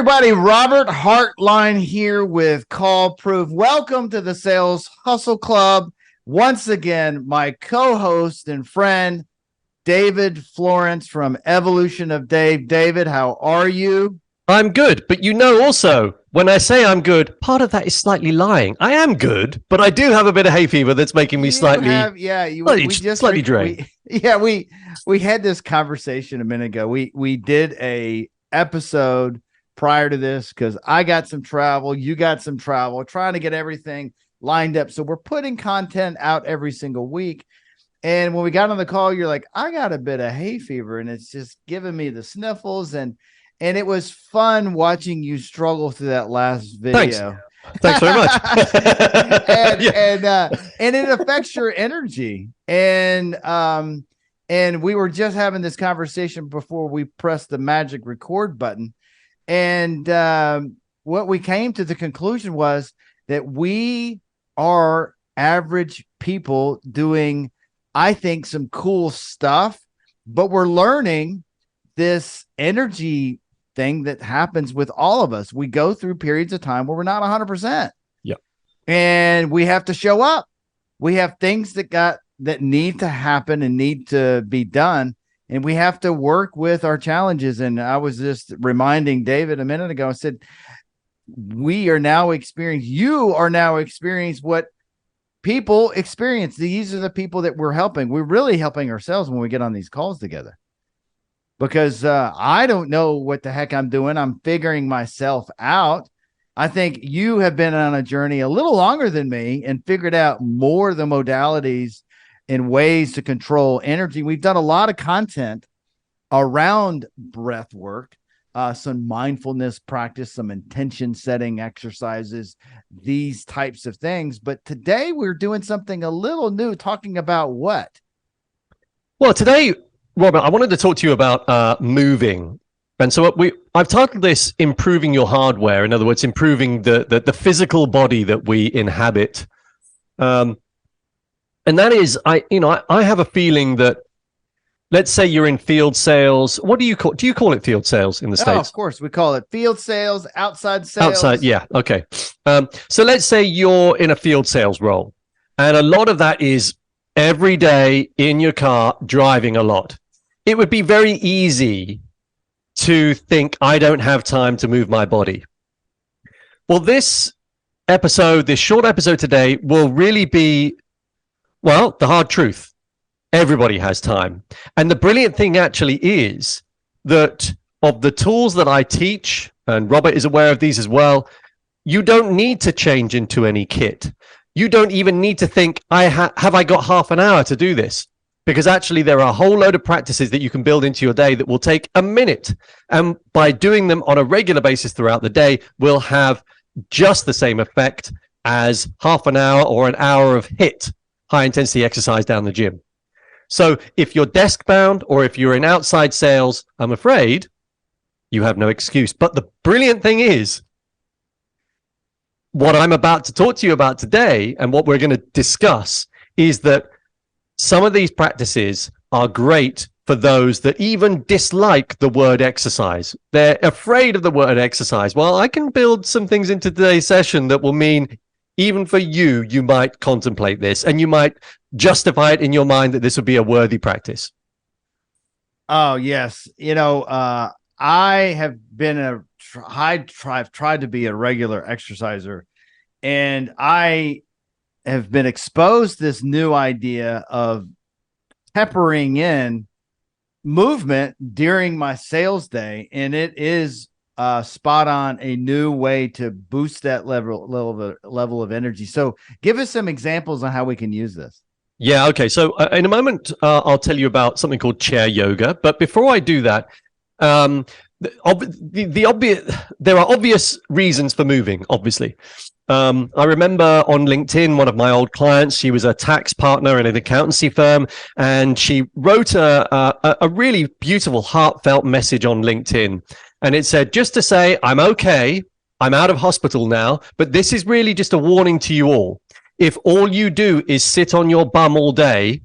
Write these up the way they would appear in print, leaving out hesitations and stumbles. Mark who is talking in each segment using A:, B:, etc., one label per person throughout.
A: everybody, Robert Hartline here with CallProof. Welcome to the Sales Hustle Club. Once again, my co-host and friend, David Florence from Evolution of Dave. David, how are you?
B: I'm good, but also, when I say I'm good, part of that is slightly lying. I am good, but I do have a bit of hay fever that's making me slightly drained.
A: We had this conversation a minute ago. We did a episode prior to this because I got some travel, you got some travel, trying to get everything lined up. So we're putting content out every single week. And when we got on the call, you're like, I got a bit of hay fever and it's just giving me the sniffles. And it was fun watching you struggle through that last video.
B: Thanks very much.
A: and it affects your energy. And we were just having this conversation before we pressed the magic record button. And what we came to the conclusion was that we are average people doing, I think, some cool stuff, but we're learning this energy thing that happens with all of us. We go through periods of time where we're not 100%.
B: Yeah.
A: And we have to show up. We have things that need to happen and need to be done. And we have to work with our challenges. And I was just reminding David a minute ago, I said, you are now experiencing what people experience. These are the people that we're helping. We're really helping ourselves when we get on these calls together. Because I don't know what the heck I'm doing. I'm figuring myself out. I think you have been on a journey a little longer than me and figured out more of the modalities and ways to control energy. We've done a lot of content around breath work, some mindfulness practice, some intention setting exercises, these types of things. But today we're doing something a little new, talking about what?
B: Well, today, Robert, I wanted to talk to you about moving. And so I've titled this Improving Your Hardware. In other words, improving the physical body that we inhabit. And that is, I have a feeling that, let's say you're in field sales. What do you call it field sales in the States?
A: Oh, of course. We call it field sales, outside sales.
B: Outside, yeah. Okay. So let's say you're in a field sales role. And a lot of that is every day in your car, driving a lot. It would be very easy to think, I don't have time to move my body. Well, this short episode today will really be, well, the hard truth. Everybody has time. And the brilliant thing actually is that of the tools that I teach, and Robert is aware of these as well, you don't need to change into any kit. You don't even need to think, have I got half an hour to do this? Because actually there are a whole load of practices that you can build into your day that will take a minute. And by doing them on a regular basis throughout the day, will have just the same effect as half an hour or an hour of HIIT, high intensity exercise down the gym. So if you're desk bound or if you're in outside sales, I'm afraid you have no excuse. But the brilliant thing is, what I'm about to talk to you about today and what we're going to discuss is that some of these practices are great for those that even dislike the word exercise. They're afraid of the word exercise. Well, I can build some things into today's session that will mean even for you, you might contemplate this and you might justify it in your mind that this would be a worthy practice.
A: Oh, yes. I have been I've tried to be a regular exerciser, and I have been exposed to this new idea of peppering in movement during my sales day. And it is spot on, a new way to boost that level of energy. So give us some examples on how we can use this.
B: Yeah. Okay. So in a moment, I'll tell you about something called chair yoga. But before I do that, there are obvious reasons for moving, obviously. I remember on LinkedIn, one of my old clients, she was a tax partner in an accountancy firm, and she wrote a really beautiful, heartfelt message on LinkedIn. And it said, just to say, I'm okay, I'm out of hospital now, but this is really just a warning to you all. If all you do is sit on your bum all day,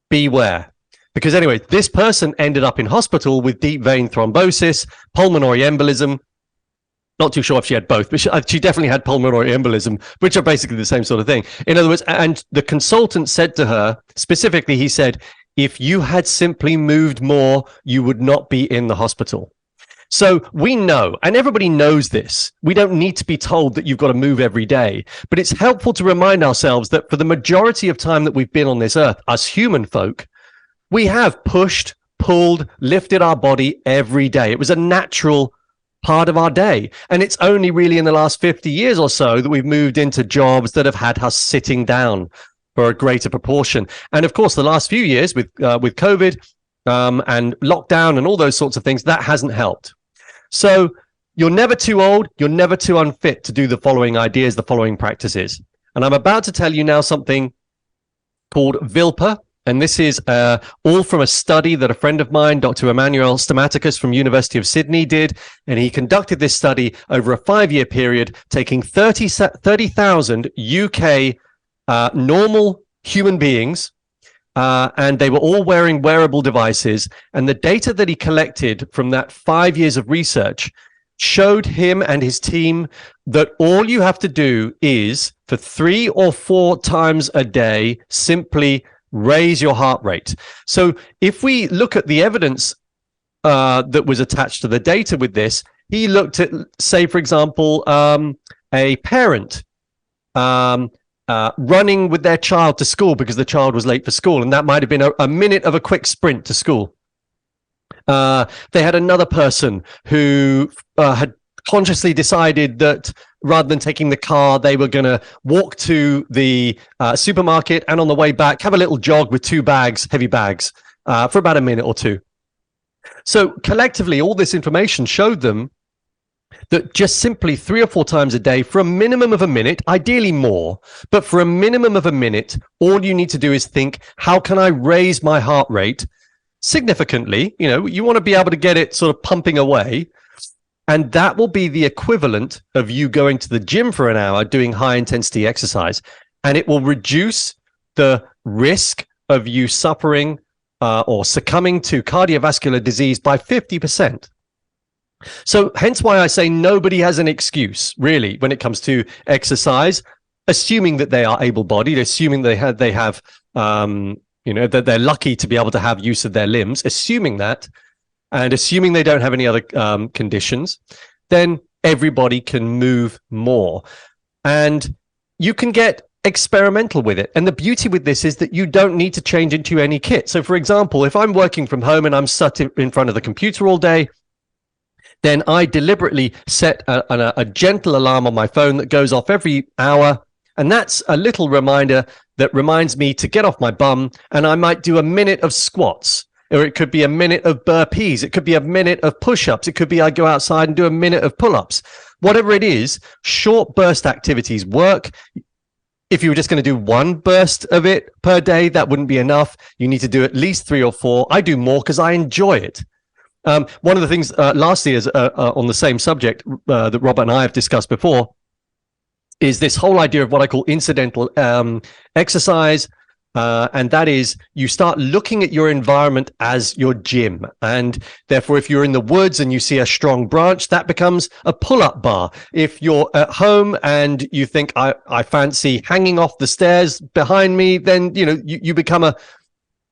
B: beware. Because anyway, this person ended up in hospital with deep vein thrombosis, pulmonary embolism, Not too sure if she had both, but she definitely had pulmonary embolism, which are basically the same sort of thing. In other words, and the consultant said to her, specifically, he said, if you had simply moved more, you would not be in the hospital. So we know, and everybody knows this. We don't need to be told that you've got to move every day, but it's helpful to remind ourselves that for the majority of time that we've been on this earth, us human folk, we have pushed, pulled, lifted our body every day. It was a natural part of our day. And it's only really in the last 50 years or so that we've moved into jobs that have had us sitting down for a greater proportion. And of course, the last few years with COVID and lockdown and all those sorts of things, that hasn't helped. So you're never too old, you're never too unfit to do the following ideas, the following practices. And I'm about to tell you now something called VILPA. And this is all from a study that a friend of mine, Dr. Emmanuel Stamatakis from University of Sydney did. And he conducted this study over a 5-year period, taking 30,000 UK normal human beings, and they were all wearing wearable devices. And the data that he collected from that 5 years of research showed him and his team that all you have to do is, for 3 or 4 times a day, simply raise your heart rate. So if we look at the evidence that was attached to the data with this, he looked at, say, for example, a parent running with their child to school because the child was late for school, and that might have been a minute of a quick sprint to school. They had another person who had consciously decided that rather than taking the car, they were going to walk to the supermarket and on the way back have a little jog with 2 bags, heavy bags, for about a minute or 2. So collectively, all this information showed them that just simply 3 or 4 times a day for a minimum of a minute, ideally more, but for a minimum of a minute, all you need to do is think, how can I raise my heart rate significantly? You know, you want to be able to get it sort of pumping away. And that will be the equivalent of you going to the gym for an hour doing high intensity exercise. And it will reduce the risk of you suffering or succumbing to cardiovascular disease by 50%. So hence why I say nobody has an excuse, really, when it comes to exercise, assuming that they are able-bodied, assuming they have that they're lucky to be able to have use of their limbs, assuming that, and assuming they don't have any other conditions, then everybody can move more. And you can get experimental with it. And the beauty with this is that you don't need to change into any kit. So, for example, if I'm working from home and I'm sat in front of the computer all day, then I deliberately set a gentle alarm on my phone that goes off every hour. And that's a little reminder that reminds me to get off my bum. And I might do a minute of squats, or it could be a minute of burpees. It could be a minute of push-ups. It could be I go outside and do a minute of pull-ups. Whatever it is, short burst activities work. If you were just going to do 1 burst of it per day, that wouldn't be enough. You need to do at least 3 or 4. I do more because I enjoy it. One of the things, lastly, is on the same subject that Robert and I have discussed before, is this whole idea of what I call incidental exercise. And that is, you start looking at your environment as your gym. And therefore, if you're in the woods and you see a strong branch, that becomes a pull-up bar. If you're at home and you think, I fancy hanging off the stairs behind me, then, you become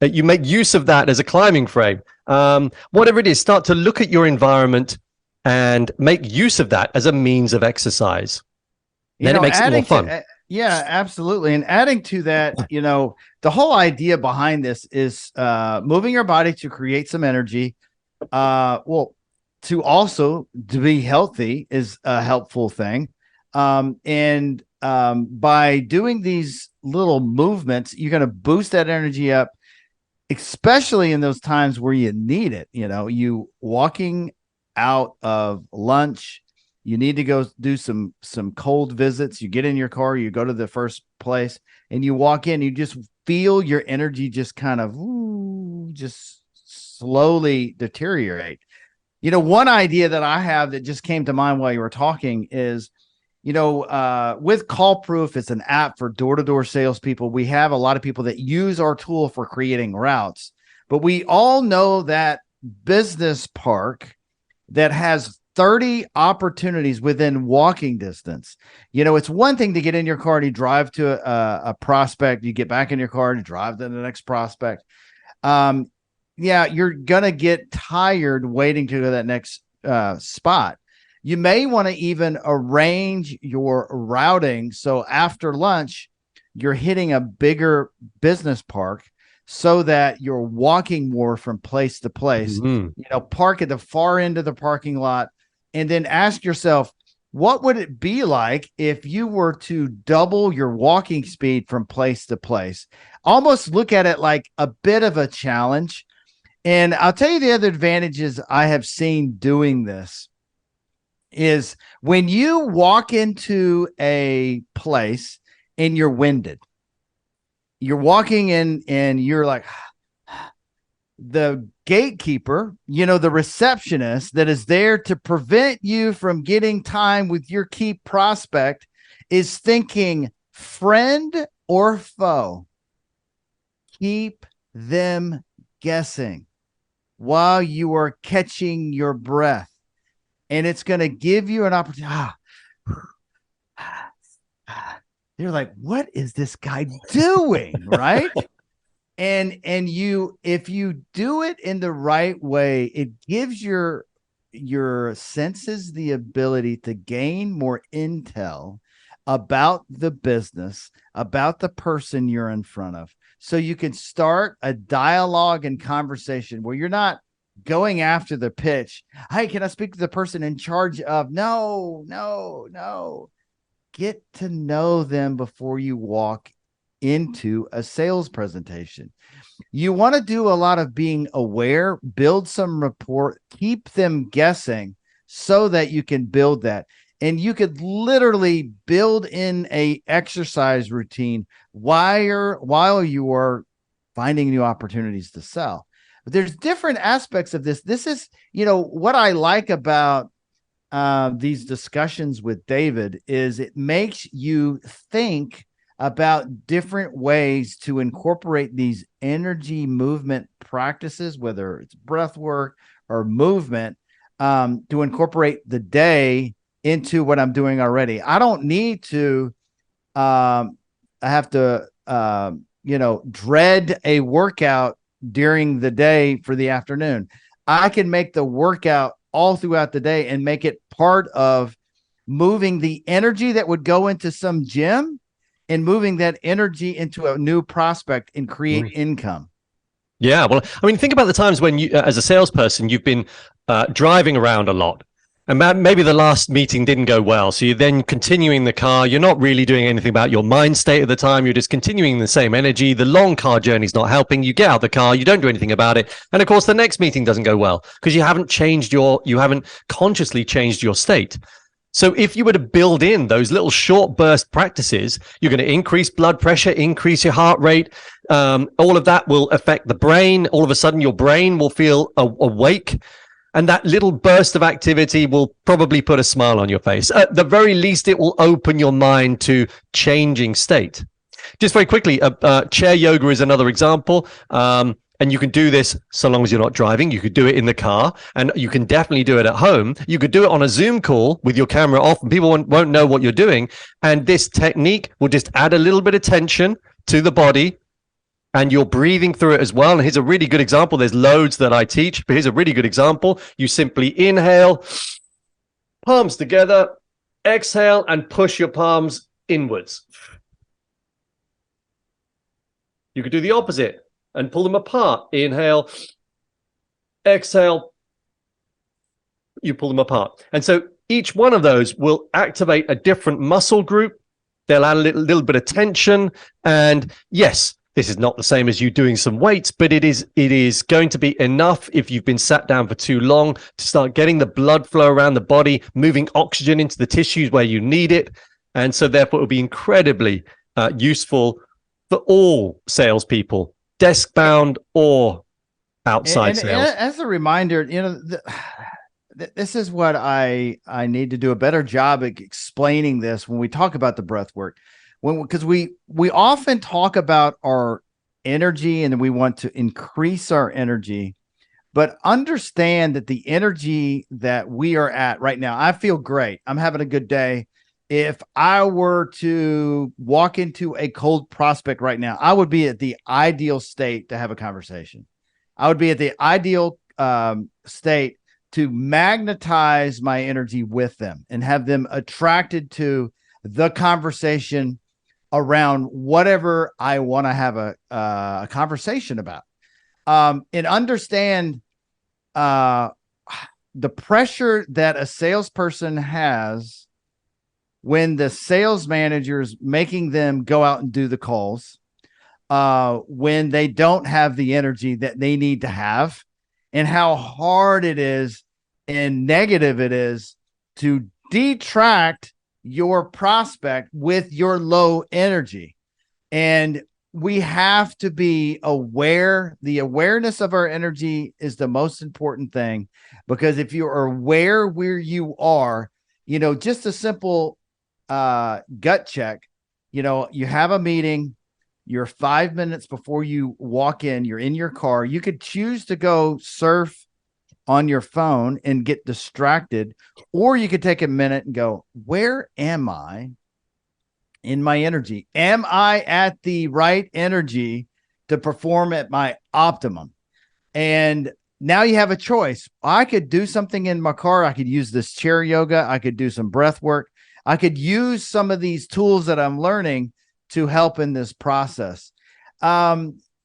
B: you make use of that as a climbing frame. Whatever it is, start to look at your environment and make use of that as a means of exercise. Then it makes it more fun.
A: Yeah, absolutely. And adding to that, the whole idea behind this is moving your body to create some energy. To be healthy is a helpful thing. And by doing these little movements, you're going to boost that energy up, especially in those times where you need it. You walking out of lunch, you need to go do some cold visits. You get in your car, you go to the first place, and you walk in, you just feel your energy just kind of just slowly deteriorate. One idea that I have that just came to mind while you were talking is, with CallProof, it's an app for door-to-door salespeople. We have a lot of people that use our tool for creating routes, but we all know that business park that has 30 opportunities within walking distance. It's one thing to get in your car and you drive to a prospect, you get back in your car and you drive to the next prospect. Yeah, you're going to get tired waiting to go to that next spot. You may want to even arrange your routing so after lunch, you're hitting a bigger business park so that you're walking more from place to place. Park at the far end of the parking lot and then ask yourself, what would it be like if you were to double your walking speed from place to place? Almost look at it like a bit of a challenge. And I'll tell you the other advantages I have seen doing this is when you walk into a place and you're winded, you're walking in and you're like, the gatekeeper, the receptionist that is there to prevent you from getting time with your key prospect is thinking friend or foe. Keep them guessing while you are catching your breath. And it's going to give you an opportunity. They're like, what is this guy doing? Right. And if you do it in the right way, it gives your senses the ability to gain more intel about the business, about the person you're in front of. So you can start a dialogue and conversation where you're not going after the pitch. Hey, can I speak to the person in charge of? No. Get to know them before you walk into a sales presentation. You want to do a lot of being aware, build some rapport, keep them guessing so that you can build that. And you could literally build in a exercise routine while you are finding new opportunities to sell. But there's different aspects of this. This is, what I like about these discussions with David is it makes you think about different ways to incorporate these energy movement practices, whether it's breath work or movement, to incorporate the day into what I'm doing already. I don't need to I have to dread a workout during the day for the afternoon. I can make the workout all throughout the day and make it part of moving the energy that would go into some gym and moving that energy into a new prospect and create income.
B: Yeah. Well, I mean, think about the times when you, as a salesperson, you've been driving around a lot. And maybe the last meeting didn't go well. So you're then continuing the car. You're not really doing anything about your mind state at the time. You're just continuing the same energy. The long car journey is not helping. You get out the car. You don't do anything about it. And of course, the next meeting doesn't go well because you haven't consciously changed your state. So if you were to build in those little short burst practices, you're going to increase blood pressure, increase your heart rate. All of that will affect the brain. All of a sudden, your brain will feel awake. And that little burst of activity will probably put a smile on your face. At the very least, it will open your mind to changing state. Just very quickly, chair yoga is another example. And you can do this so long as you're not driving. You could do it in the car, and you can definitely do it at home. You could do it on a Zoom call with your camera off, and people won't know what you're doing. And this technique will just add a little bit of tension to the body, and you're breathing through it as well. And here's a really good example. There's loads that I teach, but here's a really good example. You simply inhale, palms together, exhale, and push your palms inwards. You could do the opposite and pull them apart. Inhale, exhale, you pull them apart. And so each one of those will activate a different muscle group. They'll add a little bit of tension. And yes, this is not the same as you doing some weights, but it is going to be enough if you've been sat down for too long to start getting the blood flow around the body, moving oxygen into the tissues where you need it. And so therefore it will be incredibly useful for all salespeople, desk bound or outside sales.
A: And as a reminder, this is what I need to do a better job at explaining this when we talk about the breath work. Because we often talk about our energy and we want to increase our energy, but understand that the energy that we are at right now, I feel great. I'm having a good day. If I were to walk into a cold prospect right now, I would be at the ideal state to have a conversation. I would be at the ideal state to magnetize my energy with them and have them attracted to the conversation around whatever I want to have a conversation about. And understand the pressure that a salesperson has when the sales manager is making them go out and do the calls, when they don't have the energy that they need to have, and how hard it is and negative it is to detract your prospect with your low energy. And we have to be aware. The awareness of our energy is the most important thing, because if you are aware where you are, just a simple gut check, you have a meeting, you're 5 minutes before you walk in, you're in your car, you could choose to go surf on your phone and get distracted, or you could take a minute and go, where am I in my energy? Am I at the right energy to perform at my optimum? And now you have a choice. I could do something in my car. I could use this chair yoga. I could do some breath work. I could use some of these tools that I'm learning to help in this process.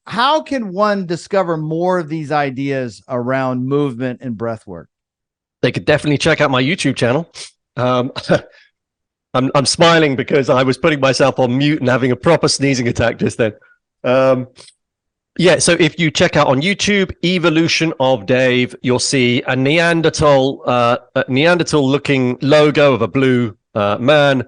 A: How can one discover more of these ideas around movement and breath work?
B: They could definitely check out my YouTube channel. I'm smiling because I was putting myself on mute and having a proper sneezing attack just then. Yeah, so if you check out on YouTube, Evolution of Dave, you'll see a Neanderthal-looking logo of a blue man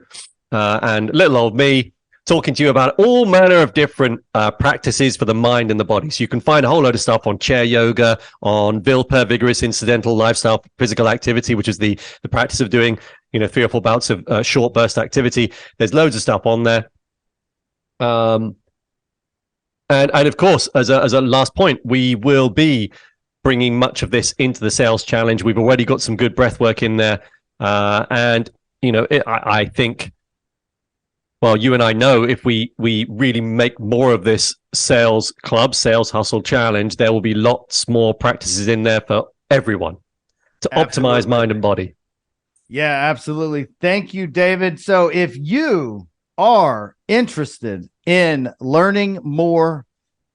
B: and little old me talking to you about all manner of different practices for the mind and the body. So you can find a whole load of stuff on chair yoga, on Vilpa, vigorous incidental lifestyle physical activity, which is the practice of doing 3 or 4 bouts of short burst activity. There's loads of stuff on there. And of course, as a last point, we will be bringing much of this into the sales challenge. We've already got some good breath work in there. I think, well, you and I know if we really make more of this sales hustle challenge, there will be lots more practices in there for everyone to optimize mind and body.
A: Yeah, absolutely. Thank you, David. So if you are interested in learning more,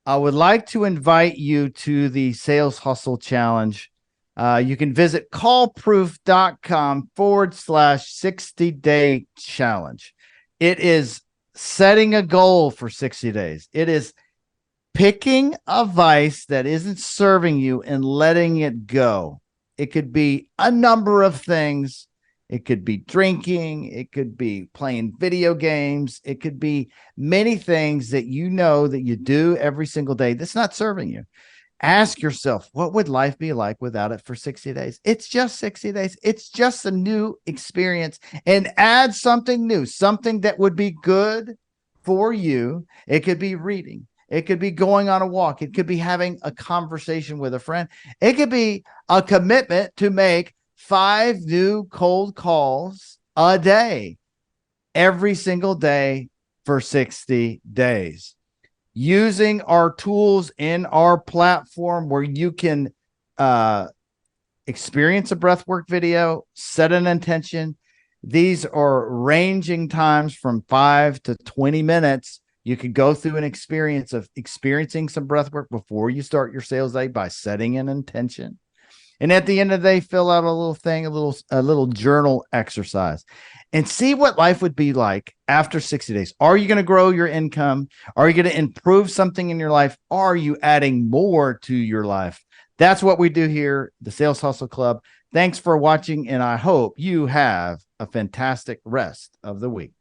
A: I would like to invite you to the Sales Hustle Challenge. You can visit callproof.com/60-day challenge. It is setting a goal for 60 days. It is picking a vice that isn't serving you and letting it go. It could be a number of things. It could be drinking. It could be playing video games. It could be many things that you know that you do every single day that's not serving you. Ask yourself, what would life be like without it for 60 days? It's just 60 days. It's just a new experience, and add something new, something that would be good for you. It could be reading. It could be going on a walk. It could be having a conversation with a friend. It could be a commitment to make 5 new cold calls a day, every single day for 60 days. Using our tools in our platform where you can experience a breathwork video, set an intention. These are ranging times from 5 to 20 minutes. You can go through an experience of experiencing some breathwork before you start your sales day by setting an intention. And at the end of the day, fill out a little thing, a little journal exercise, and see what life would be like after 60 days. Are you going to grow your income? Are you going to improve something in your life? Are you adding more to your life? That's what we do here, the Sales Hustle Club. Thanks for watching, and I hope you have a fantastic rest of the week.